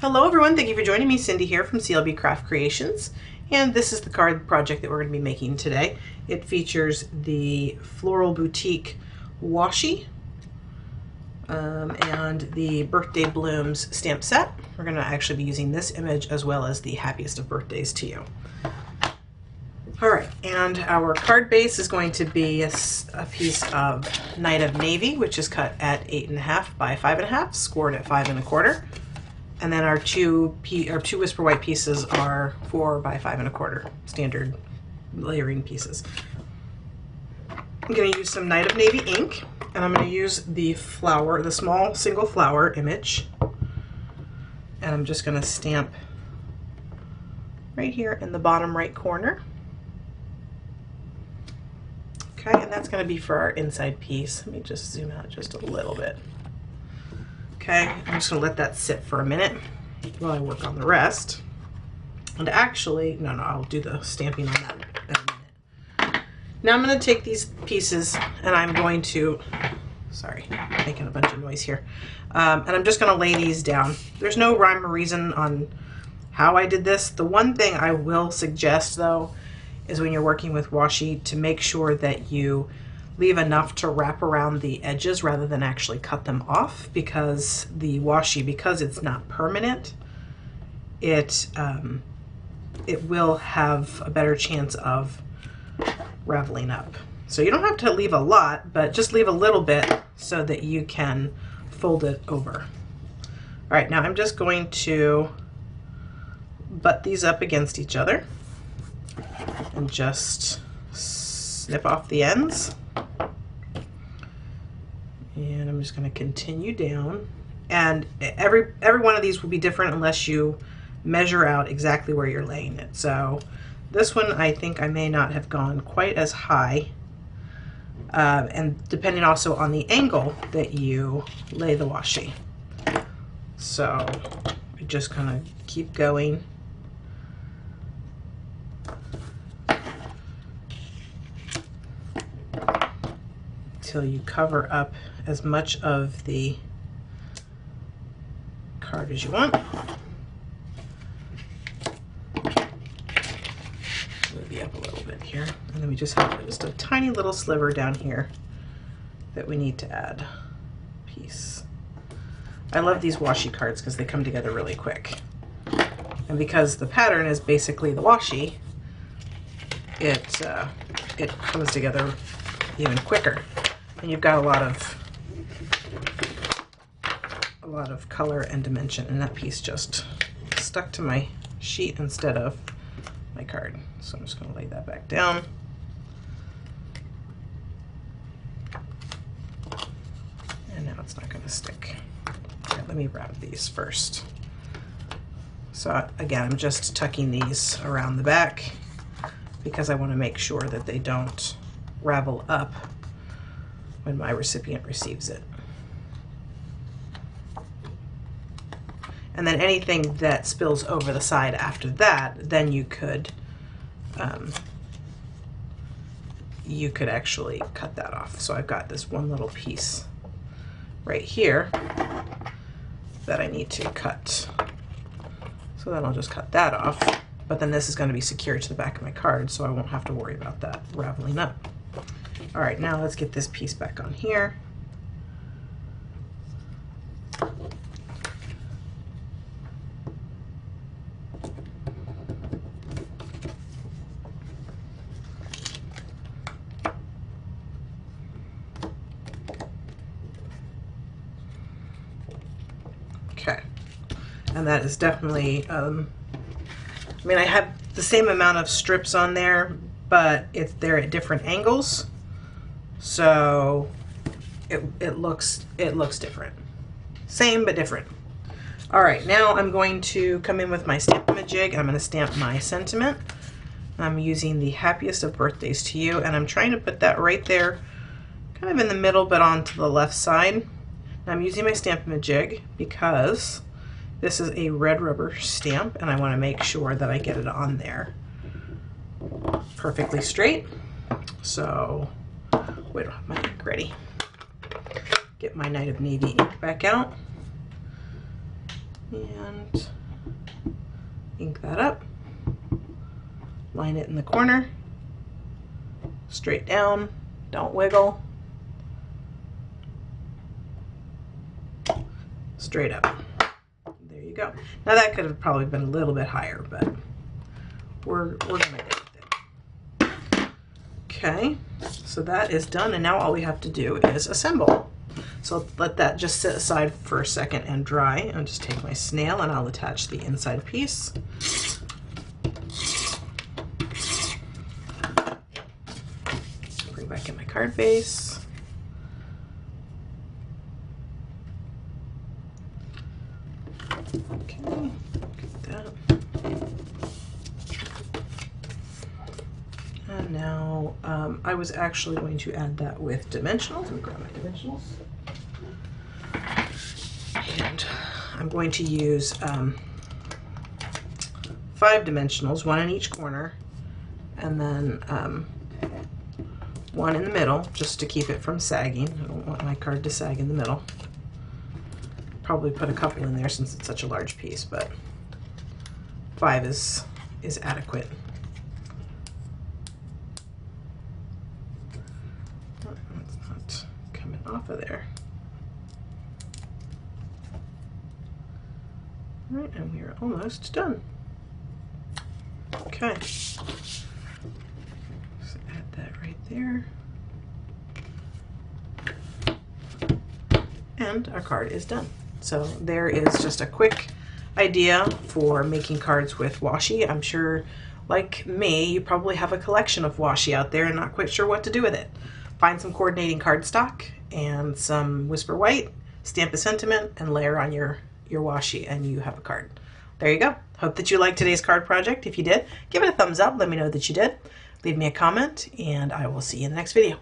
Hello everyone, thank you for joining me. Cindy here from CLB Craft Creations, and this is the card project that we're going to be making today. It features the Floral Boutique Washi and the Birthday Blooms stamp set. We're going to actually be using this image as well as the Happiest of Birthdays to You. Alright, and our card base is going to be a piece of Night of Navy, which is cut at 8.5 by 5.5, scored at 5 1/4. And then our two Whisper White pieces are 4 by 5 1/4, standard layering pieces. I'm going to use some Night of Navy ink, and I'm going to use the flower, the small single flower image, and I'm just going to stamp right here in the bottom right corner. Okay, and that's going to be for our inside piece. Let me just zoom out just a little bit. Okay, I'm just going to let that sit for a minute while I work on the rest. And actually, no, I'll do the stamping on that in a minute. Now I'm going to take these pieces and I'm going to, sorry, making a bunch of noise here. And I'm just going to lay these down. There's no rhyme or reason on how I did this. The one thing I will suggest though is when you're working with washi to make sure that you leave enough to wrap around the edges rather than actually cut them off, because the washi, because it's not permanent, it will have a better chance of raveling up. So you don't have to leave a lot, but just leave a little bit so that you can fold it over. All right, now I'm just going to butt these up against each other and just snip off the ends. And I'm just going to continue down, and every one of these will be different unless you measure out exactly where you're laying it. So this one I think I may not have gone quite as high, and depending also on the angle that you lay the washi. So I just kind of keep going. Till you cover up as much of the card as you want. Move you up a little bit here, and then we just have just a tiny little sliver down here that we need to add piece. I love these washi cards because they come together really quick, and because the pattern is basically the washi, it comes together even quicker. And you've got a lot of color and dimension, and that piece just stuck to my sheet instead of my card. So I'm just going to lay that back down. And now it's not going to stick. All right, let me wrap these first. So again, I'm just tucking these around the back because I want to make sure that they don't ravel up when my recipient receives it. And then anything that spills over the side after that, then you could actually cut that off. So I've got this one little piece right here that I need to cut. So then I'll just cut that off, but then this is going to be secured to the back of my card, so I won't have to worry about that raveling up. All right, now let's get this piece back on here. Okay, and that is definitely, I mean, I have the same amount of strips on there, but they're at different angles. So it looks different. Same but different. All right, now I'm going to come in with my Stampin' jig, and I'm going to stamp my sentiment. I'm using the Happiest of Birthdays to You, and I'm trying to put that right there, kind of in the middle, but onto the left side. Now I'm using my Stampin' jig because this is a red rubber stamp, and I want to make sure that I get it on there perfectly straight. So wait, I don't have my ink ready. Get my Night of Navy ink back out. And ink that up, line it in the corner, straight down, don't wiggle, straight up. There you go. Now that could have probably been a little bit higher, but we're gonna get it. Okay, so that is done, and now all we have to do is assemble. So let that just sit aside for a second and dry. I'll just take my snail and I'll attach the inside piece. Bring back in my card base. Okay, get that. And now I was actually going to add that with dimensionals. Let me grab my dimensionals. And I'm going to use 5 dimensionals, 1 in each corner, and then 1 in the middle, just to keep it from sagging. I don't want my card to sag in the middle. Probably put a couple in there since it's such a large piece, but 5 is adequate. Oh, it's not coming off of there. All right, and we are almost done. Okay, so add that right there. And our card is done. So there is just a quick idea for making cards with washi. I'm sure, like me, you probably have a collection of washi out there and not quite sure what to do with it. Find some coordinating cardstock and some Whisper White, stamp a sentiment, and layer on your washi, and you have a card. There you go. Hope that you liked today's card project. If you did, give it a thumbs up. Let me know that you did. Leave me a comment, and I will see you in the next video.